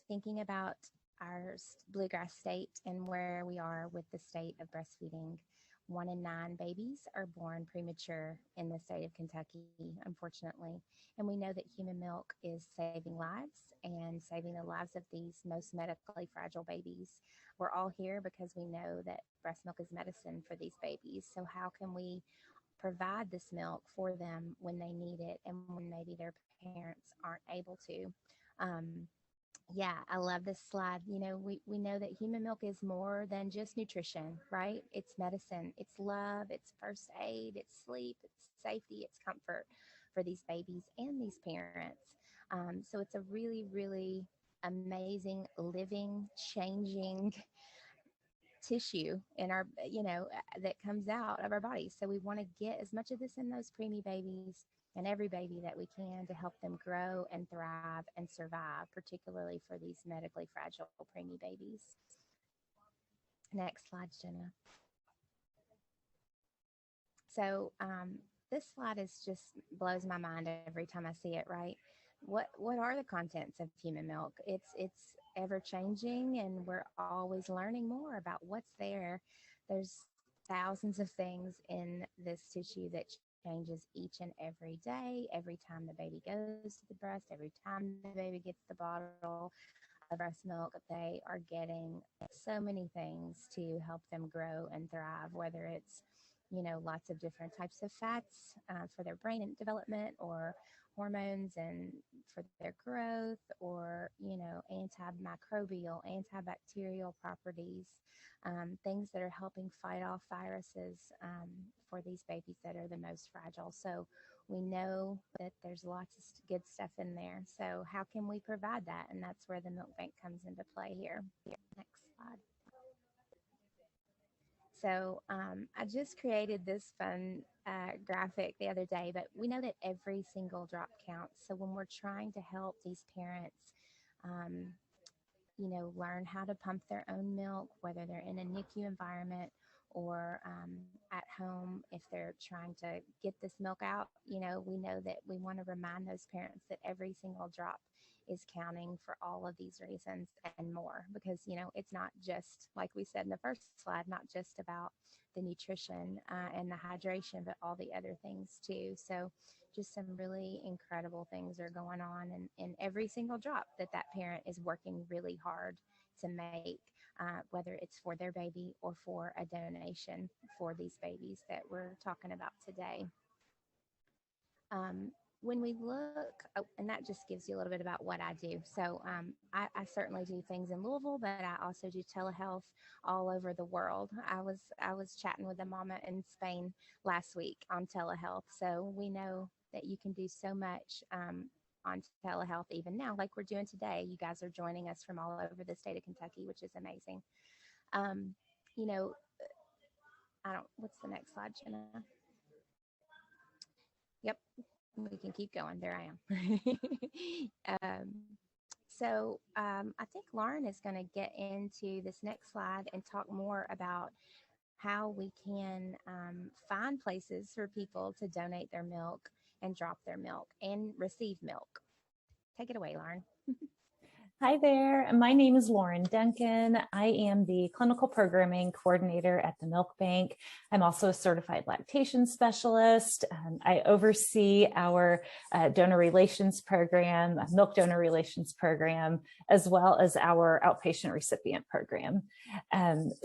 thinking about our bluegrass state and where we are with the state of breastfeeding, 1 in 9 babies are born premature in the state of Kentucky, unfortunately. And we know that human milk is saving lives and saving the lives of these most medically fragile babies. We're all here because we know that breast milk is medicine for these babies. So, how can we provide this milk for them when they need it and when maybe their parents aren't able to? Um, yeah, I love this slide. We know that human milk is more than just nutrition, right? It's medicine, it's love, it's first aid, it's sleep, it's safety, it's comfort for these babies and these parents. So it's a really, really amazing, living, changing tissue in our, that comes out of our bodies. So we want to get as much of this in those preemie babies and every baby that we can to help them grow and thrive and survive, particularly for these medically fragile preemie babies. Next slide, Jenna. So this slide is just blows my mind every time I see it, right? What are the contents of human milk? It's ever changing, and we're always learning more about what's there. There's thousands of things in this tissue that changes each and every day, every time the baby goes to the breast, every time the baby gets the bottle of breast milk, they are getting so many things to help them grow and thrive, whether it's lots of different types of fats for their brain development, or hormones and for their growth, or antimicrobial, antibacterial properties, things that are helping fight off viruses for these babies that are the most fragile. So we know that there's lots of good stuff in there. So how can we provide that? And that's where the milk bank comes into play here. Next slide. So I just created this fun graphic the other day, but we know that every single drop counts. So when we're trying to help these parents, learn how to pump their own milk, whether they're in a NICU environment or at home, if they're trying to get this milk out, we know that we want to remind those parents that every single drop is counting for all of these reasons and more, because it's not just, like we said in the first slide, not just about the nutrition and the hydration, but all the other things too. So just some really incredible things are going on in every single drop that parent is working really hard to make, whether it's for their baby or for a donation for these babies that we're talking about today. When we look, and that just gives you a little bit about what I do. So I certainly do things in Louisville, but I also do telehealth all over the world. I was chatting with a mama in Spain last week on telehealth. So we know that you can do so much on telehealth even now, like we're doing today. You guys are joining us from all over the state of Kentucky, which is amazing. What's the next slide, Jenna? Yep, we can keep going. There I am. I think Lauren is going to get into this next slide and talk more about how we can find places for people to donate their milk and drop their milk and receive milk. Take it away, Lauren. Hi there, my name is Lauren Duncan. I am the clinical programming coordinator at the Milk Bank. I'm also a certified lactation specialist. I oversee our donor relations program, milk donor relations program, as well as our outpatient recipient program.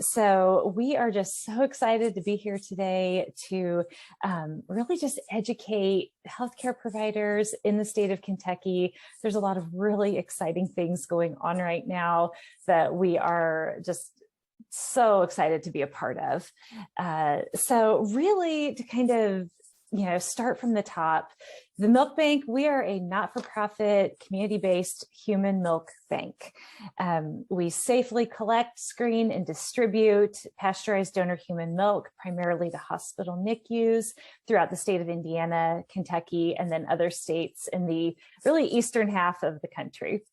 So we are just so excited to be here today to really just educate healthcare providers in the state of Kentucky. There's a lot of really exciting things going on right now that we are just so excited to be a part of. So really to kind of, start from the top, the Milk Bank, we are a not-for-profit, community-based human milk bank. We safely collect, screen, and distribute pasteurized donor human milk, primarily to hospital NICUs throughout the state of Indiana, Kentucky, and then other states in the really eastern half of the country.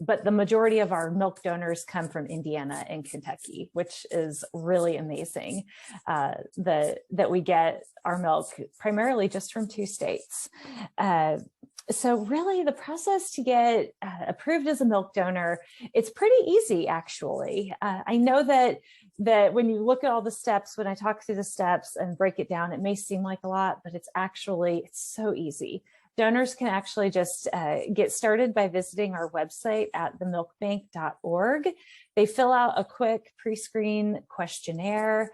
But the majority of our milk donors come from Indiana and Kentucky, which is really amazing that we get our milk primarily just from 2 states. So really the process to get approved as a milk donor, it's pretty easy actually. I know that when you look at all the steps, when I talk through the steps and break it down, it may seem like a lot, but it's so easy. Donors can actually just get started by visiting our website at themilkbank.org. They fill out a quick pre-screen questionnaire.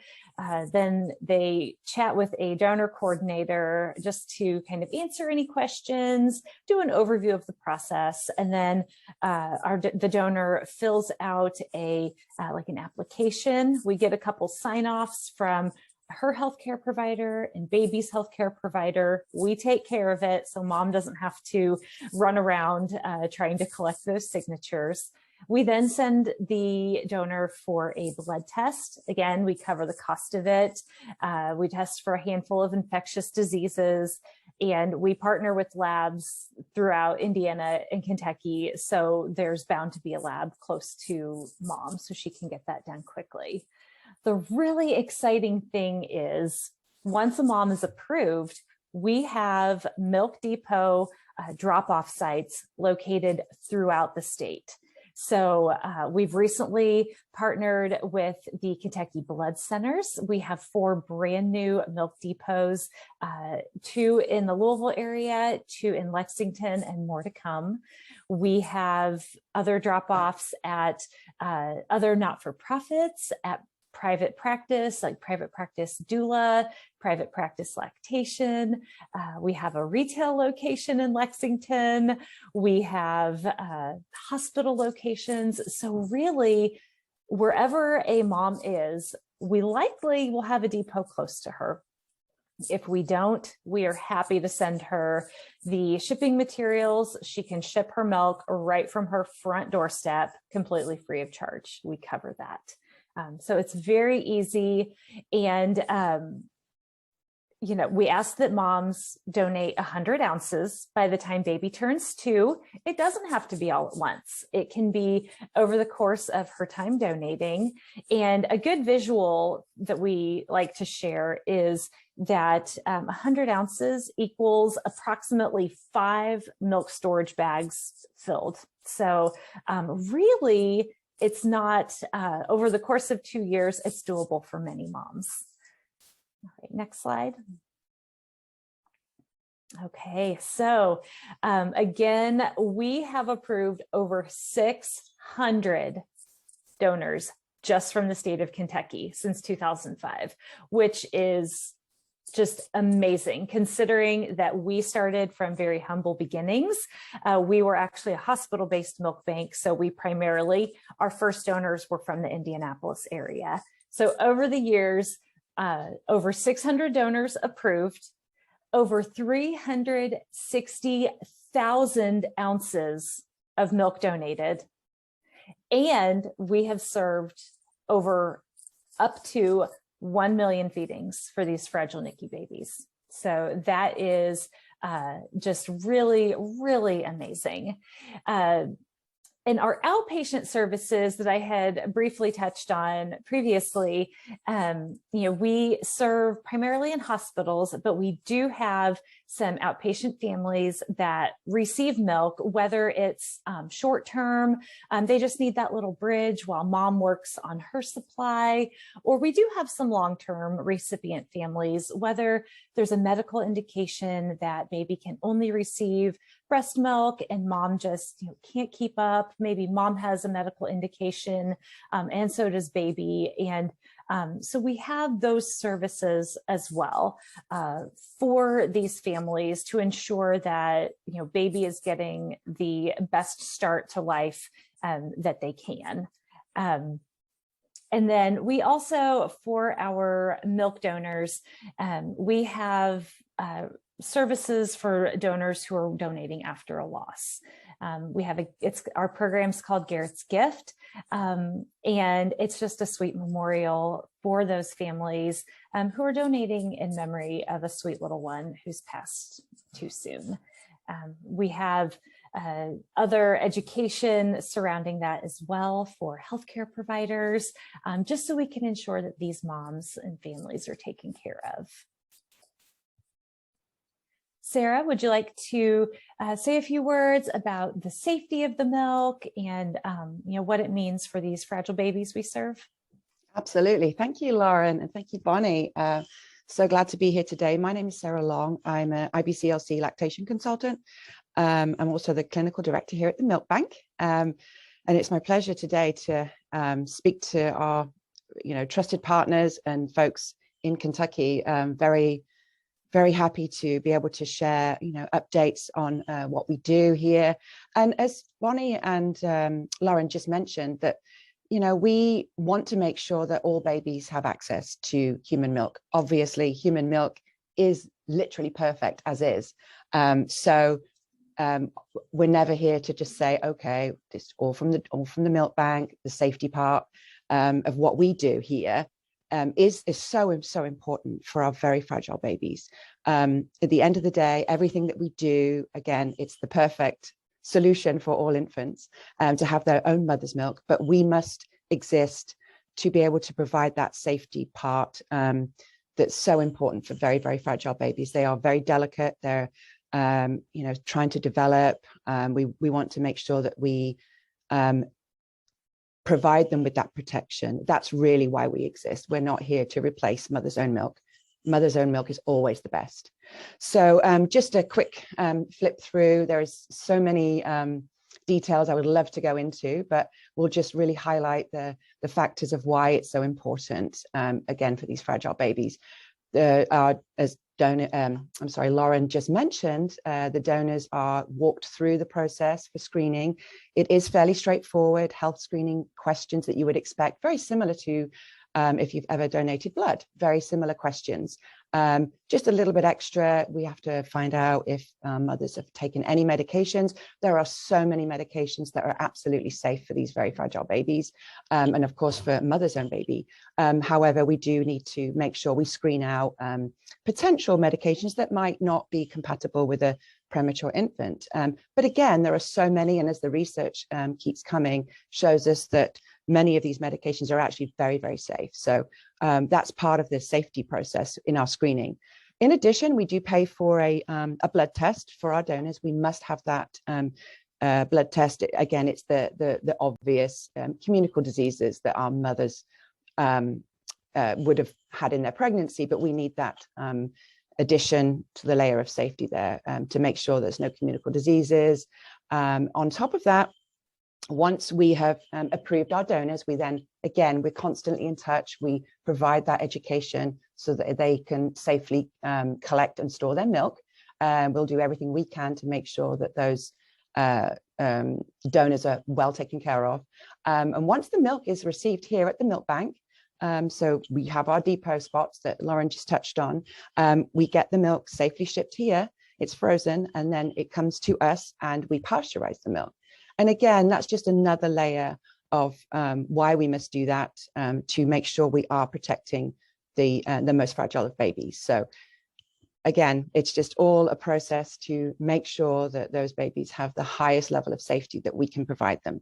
Then they chat with a donor coordinator just to kind of answer any questions, do an overview of the process, and then the donor fills out like an application. We get a couple sign-offs from her healthcare provider and baby's healthcare provider. We take care of it, so mom doesn't have to run around trying to collect those signatures. We then send the donor for a blood test. Again, we cover the cost of it. We test for a handful of infectious diseases, and we partner with labs throughout Indiana and Kentucky. So there's bound to be a lab close to mom so she can get that done quickly. The really exciting thing is once a mom is approved, we have Milk Depot drop-off sites located throughout the state. So we've recently partnered with the Kentucky Blood Centers. We have 4 brand new Milk Depots, 2 in the Louisville area, 2 in Lexington, and more to come. We have other drop-offs at other not-for-profits, at private practice, like private practice doula, private practice lactation. We have a retail location in Lexington. We have hospital locations. So really, wherever a mom is, we likely will have a depot close to her. If we don't, we are happy to send her the shipping materials. She can ship her milk right from her front doorstep, completely free of charge. We cover that. So it's very easy. And, we ask that moms donate 100 ounces by the time baby turns 2. It doesn't have to be all at once. It can be over the course of her time donating. And a good visual that we like to share is that 100 ounces equals approximately 5 milk storage bags filled. So really, it's not, over the course of 2 years, it's doable for many moms. All right, next slide. Okay, so again, we have approved over 600 donors just from the state of Kentucky since 2005, which is just amazing considering that we started from very humble beginnings. We were actually a hospital-based milk bank. So we primarily, our first donors were from the Indianapolis area. So over the years, over 600 donors approved, over 360,000 ounces of milk donated. And we have served up to 1 million feedings for these fragile NICU babies. So that is just really, really amazing. In our outpatient services that I had briefly touched on previously, we serve primarily in hospitals, but we do have some outpatient families that receive milk, whether it's short-term, they just need that little bridge while mom works on her supply, or we do have some long-term recipient families, whether there's a medical indication that baby can only receive breast milk and mom just can't keep up. Maybe mom has a medical indication and so does baby. And so we have those services as well for these families to ensure that baby is getting the best start to life that they can. And then we also, for our milk donors, we have services for donors who are donating after a loss. Our program's called Garrett's Gift, and it's just a sweet memorial for those families who are donating in memory of a sweet little one who's passed too soon. We have other education surrounding that as well for healthcare providers, just so we can ensure that these moms and families are taken care of. Sarah, would you like to say a few words about the safety of the milk and what it means for these fragile babies we serve? Absolutely. Thank you, Lauren, and thank you, Bonnie. So glad to be here today. My name is Sarah Long. I'm an IBCLC lactation consultant. I'm also the clinical director here at the Milk Bank. And it's my pleasure today to speak to our, trusted partners and folks in Kentucky. Very happy to be able to share, updates on what we do here. And as Bonnie and Lauren just mentioned, that we want to make sure that all babies have access to human milk. Obviously, human milk is literally perfect as is. So we're never here to just say, okay, this all from the milk bank. The safety part of what we do here is so important for our very fragile babies. At the end of the day, everything that we do, again, it's the perfect solution for all infants to have their own mother's milk, but we must exist to be able to provide that safety part that's so important for very, very fragile babies. They are very delicate. They're trying to develop. We want to make sure that we provide them with that protection. That's really why we exist. We're not here to replace mother's own milk. Mother's own milk is always the best. So just a quick flip through. There's so many details I would love to go into, but we'll just really highlight the factors of why it's so important, again, for these fragile babies. As Lauren just mentioned, the donors are walked through the process for screening. It is fairly straightforward health screening questions that you would expect, very similar to if you've ever donated blood, very similar questions. Just a little bit extra, we have to find out if mothers have taken any medications. There are so many medications that are absolutely safe for these very fragile babies, and of course for mother's own baby. However, we do need to make sure we screen out potential medications that might not be compatible with a premature infant. But again, there are so many, and as the research keeps coming, shows us that many of these medications are actually very, very safe. So that's part of the safety process in our screening. In addition, we do pay for a blood test for our donors. We must have that blood test. Again, it's the obvious communicable diseases that our mothers would have had in their pregnancy, but we need that addition to the layer of safety there to make sure there's no communicable diseases. On top of that, once we have approved our donors, we then, again, we're constantly in touch. We provide that education so that they can safely collect and store their milk. We'll do everything we can to make sure that those donors are well taken care of. And once the milk is received here at the milk bank, so we have our depot spots that Lauren just touched on. We get the milk safely shipped here. It's frozen, and then it comes to us, and we pasteurize the milk. And again, that's just another layer of why we must do that to make sure we are protecting the most fragile of babies. So again, it's just all a process to make sure that those babies have the highest level of safety that we can provide them.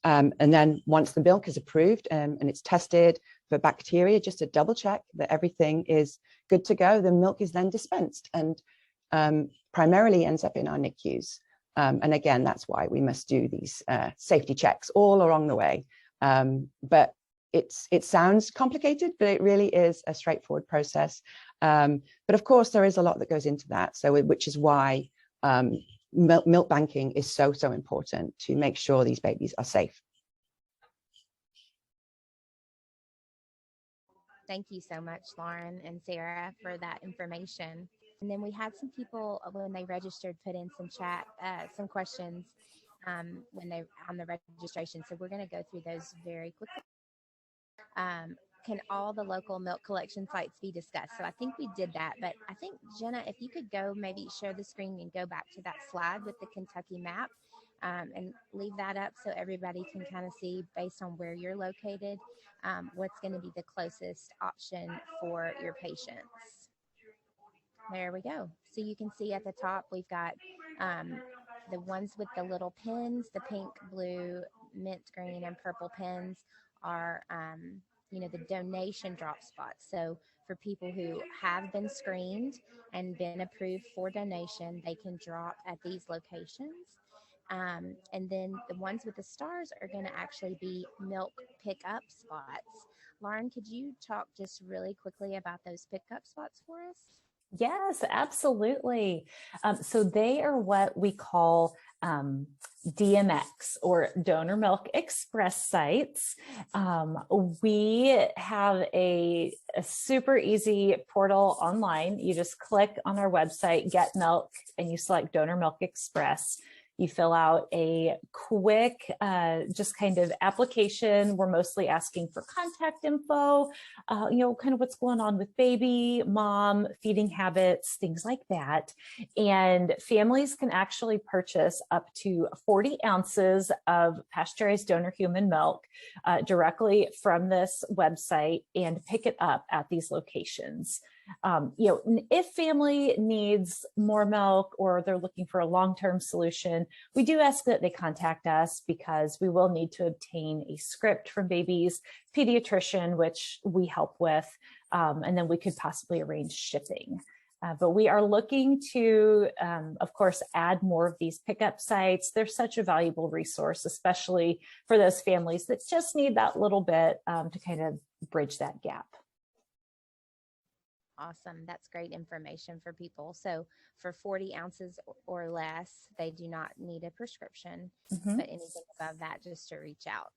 And then once the milk is approved and it's tested for bacteria, just to double check that everything is good to go, the milk is then dispensed and primarily ends up in our NICUs. And again, that's why we must do these safety checks all along the way. But it sounds complicated, but it really is a straightforward process. But of course, there is a lot that goes into that. So which is why milk banking is so important to make sure these babies are safe. Thank you so much, Lauren and Sarah, for that information. And then we had some people, when they registered, put in some questions when they on the registration. So we're going to go through those very quickly. Can all the local milk collection sites be discussed? So I think we did that, but I think, Jenna, if you could go maybe share the screen and go back to that slide with the Kentucky map and leave that up so everybody can kind of see based on where you're located, what's going to be the closest option for your patients. There we go. So you can see at the top, we've got the ones with the little pins, the pink, blue, mint green, and purple pins are, the donation drop spots. So for people who have been screened and been approved for donation. They can drop at these locations. And then the ones with the stars are going to actually be milk pickup spots. Lauren, could you talk just really quickly about those pickup spots for us? Yes, absolutely. So they are what we call DMX, or Donor Milk Express sites. We have a super easy portal online. You just click on our website, Get Milk, and you select Donor Milk Express. You fill out a quick, just kind of application. We're mostly asking for contact info, kind of what's going on with baby, mom, feeding habits, things like that. And families can actually purchase up to 40 ounces of pasteurized donor human milk directly from this website and pick it up at these locations. If family needs more milk or they're looking for a long-term solution, we do ask that they contact us, because we will need to obtain a script from baby's pediatrician, which we help with, and then we could possibly arrange shipping. But we are looking to, of course, add more of these pickup sites. They're such a valuable resource, especially for those families that just need that little bit to kind of bridge that gap. Awesome. That's great information for people. So for 40 ounces or less, they do not need a prescription, but anything above that, just to reach out.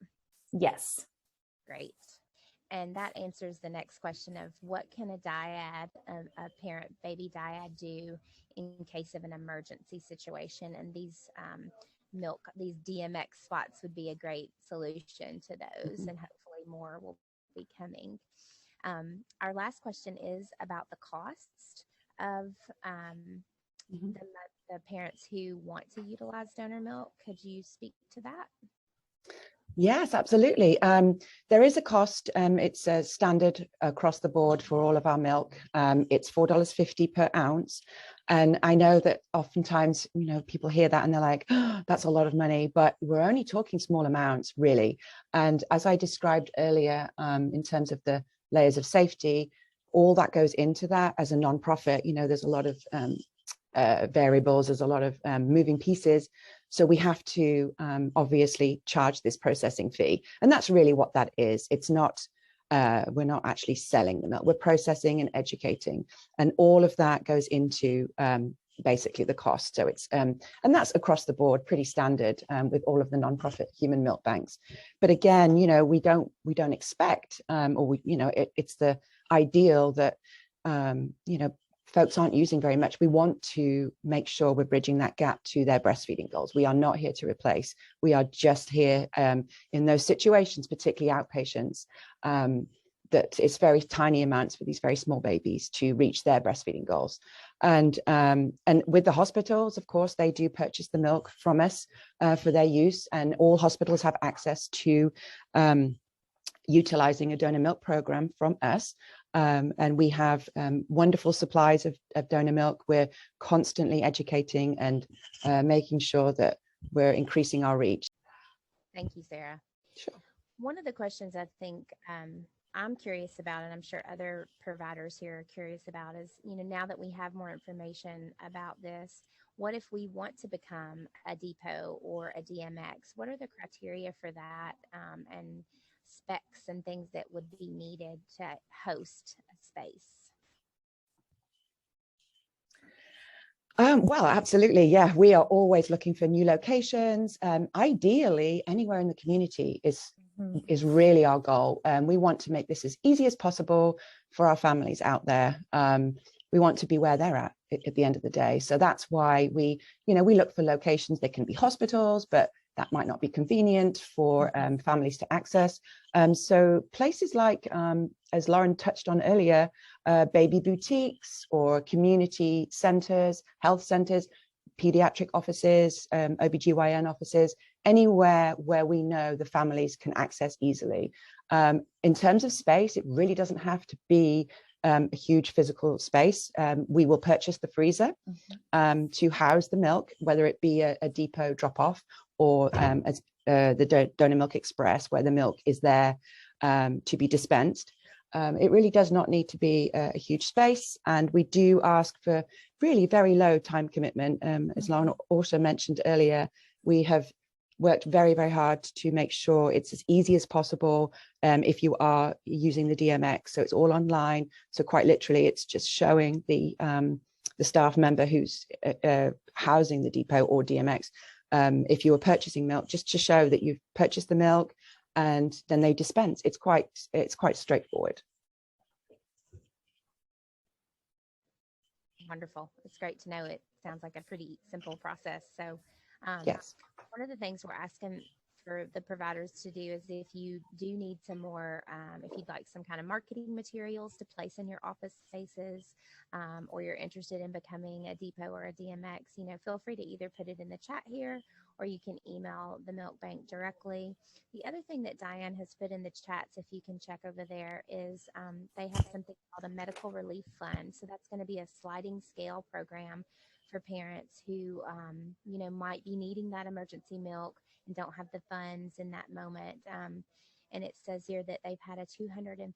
Yes. Great. And that answers the next question of what can a dyad, a parent baby dyad, do in case of an emergency situation? And these these DMX spots would be a great solution to those, and hopefully more will be coming. Our last question is about the cost of the parents who want to utilize donor milk. Could you speak to that? Yes, absolutely. There is a cost. It's a standard across the board for all of our milk. It's $4.50 per ounce. And I know that oftentimes, people hear that and they're like, oh, that's a lot of money, but we're only talking small amounts, really. And as I described earlier, in terms of the layers of safety, all that goes into that. As a nonprofit, there's a lot of variables, there's a lot of moving pieces. So we have to obviously charge this processing fee. And that's really what that is. It's not, we're not actually selling the milk, we're processing and educating. And all of that goes into basically the cost. So it's, and that's across the board, pretty standard with all of the nonprofit human milk banks. But again, we don't expect, it's the ideal that, folks aren't using very much. We want to make sure we're bridging that gap to their breastfeeding goals. We are not here to replace. We are just here in those situations, particularly outpatients, that it's very tiny amounts for these very small babies to reach their breastfeeding goals. And with the hospitals, of course, they do purchase the milk from us for their use, and all hospitals have access to utilizing a donor milk program from us. And we have wonderful supplies of donor milk. We're constantly educating and making sure that we're increasing our reach. Thank you, Sarah. Sure. One of the questions I think I'm curious about, and I'm sure other providers here are curious about, is, now that we have more information about this, what if we want to become a depot or a DMX? What are the criteria for that, and specs and things that would be needed to host a space? Well, absolutely. Yeah, we are always looking for new locations. Ideally, anywhere in the community is really our goal. We want to make this as easy as possible for our families out there. We want to be where they're at the end of the day. So that's why we look for locations. They can be hospitals, but that might not be convenient for families to access. So places like, as Lauren touched on earlier, baby boutiques or community centers, health centers, pediatric offices, OBGYN offices, anywhere where we know the families can access easily. In terms of space, it really doesn't have to be a huge physical space. We will purchase the freezer to house the milk, whether it be a depot drop-off or as the Donor Milk Express, where the milk is there to be dispensed. It really does not need to be a huge space, and we do ask for really very low time commitment. As Lauren also mentioned earlier, we have worked very, very hard to make sure it's as easy as possible if you are using the DMX. So it's all online. So quite literally, it's just showing the staff member who's housing the depot or DMX, if you were purchasing milk, just to show that you've purchased the milk, and then they dispense. It's quite straightforward. Wonderful. It's great to know. It sounds like a pretty simple process. So Yes. one of the things we're asking for the providers to do is, if you do need some more, if you'd like some kind of marketing materials to place in your office spaces, or you're interested in becoming a depot or a DMX, feel free to either put it in the chat here, or you can email the Milk Bank directly. The other thing that Diane has put in the chats, if you can check over there, is they have something called a medical relief fund. So that's going to be a sliding scale program for parents who, might be needing that emergency milk and don't have the funds in that moment. And it says here that they've had a 250%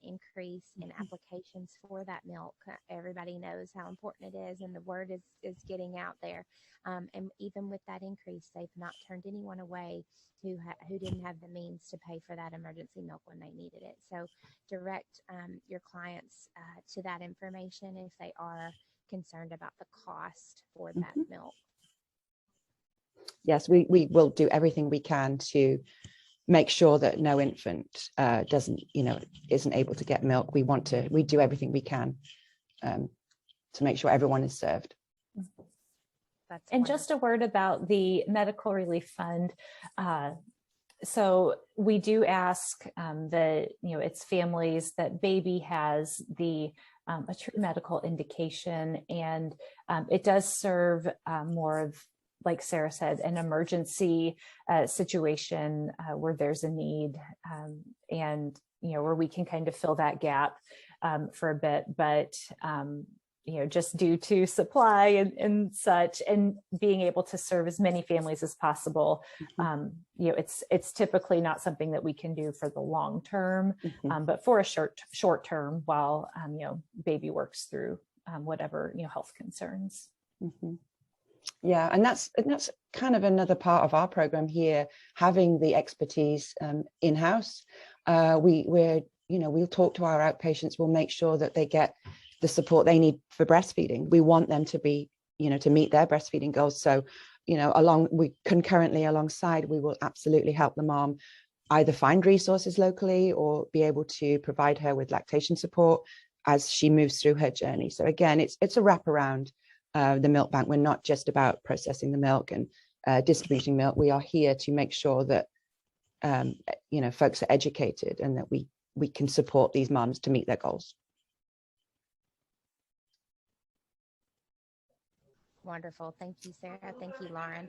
increase in applications for that milk. Everybody knows how important it is, and the word is getting out there. And even with that increase, they've not turned anyone away who didn't have the means to pay for that emergency milk when they needed it. So direct your clients to that information if they are concerned about the cost for that milk. Yes, we will do everything we can to make sure that no infant isn't able to get milk. We do everything we can to make sure everyone is served. And just a word about the medical relief fund. So we do ask that, it's families that baby has a true medical indication, and it does serve more of, like Sarah said, an emergency situation where there's a need, and where we can kind of fill that gap for a bit, but just due to supply and such, and being able to serve as many families as possible, it's typically not something that we can do for the long term, but for a short term while baby works through whatever health concerns. Yeah, and that's kind of another part of our program here, having the expertise in-house. We'll talk to our outpatients. We'll make sure that they get the support they need for breastfeeding. We want them to be, to meet their breastfeeding goals. So, concurrently alongside, we will absolutely help the mom either find resources locally or be able to provide her with lactation support as she moves through her journey. So again, it's a wraparound. The milk bank, we're not just about processing the milk and distributing milk. We are here to make sure that folks are educated and that we can support these moms to meet their goals. Wonderful. Thank you, Sarah. Thank you, Lauren.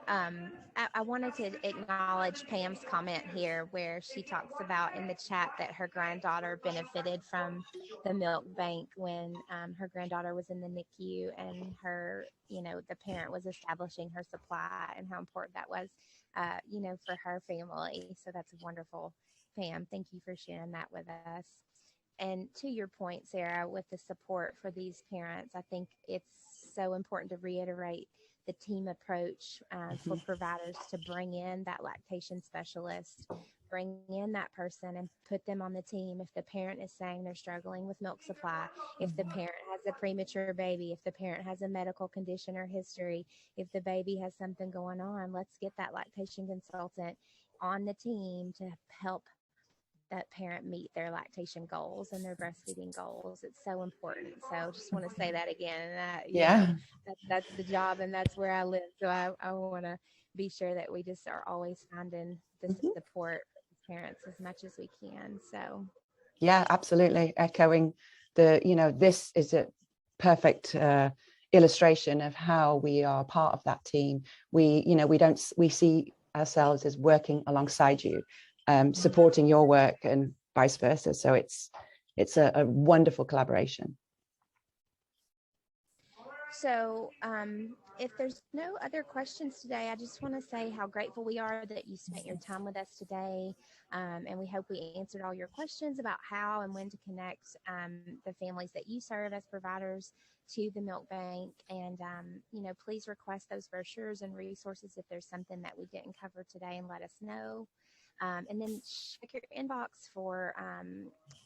I wanted to acknowledge Pam's comment here, where she talks about in the chat that her granddaughter benefited from the milk bank when her granddaughter was in the NICU, and the parent was establishing her supply, and how important that was, for her family. So that's wonderful, Pam. Thank you for sharing that with us. And to your point, Sarah, with the support for these parents, I think it's so important to reiterate the team approach for providers to bring in that lactation specialist, bring in that person and put them on the team. If the parent is saying they're struggling with milk supply, if the parent has a premature baby, if the parent has a medical condition or history, if the baby has something going on, let's get that lactation consultant on the team to help that parent meet their lactation goals and their breastfeeding goals. It's so important. So just want to say that again. That's the job, and that's where I live. So I want to be sure that we just are always finding the support for parents as much as we can. So yeah, absolutely. Echoing this is a perfect illustration of how we are part of that team. We see ourselves as working alongside you, supporting your work and vice versa. So it's a wonderful collaboration. So if there's no other questions today, I just want to say how grateful we are that you spent your time with us today. And we hope we answered all your questions about how and when to connect the families that you serve as providers to the milk bank. And, please request those brochures and resources if there's something that we didn't cover today, and let us know. And then check your inbox for,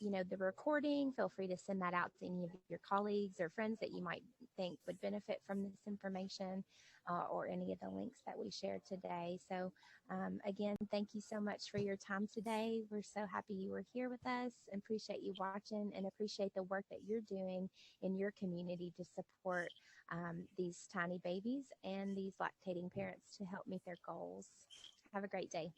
the recording. Feel free to send that out to any of your colleagues or friends that you might think would benefit from this information, or any of the links that we shared today. So again, thank you so much for your time today. We're so happy you were here with us, and appreciate you watching, and appreciate the work that you're doing in your community to support these tiny babies and these lactating parents to help meet their goals. Have a great day.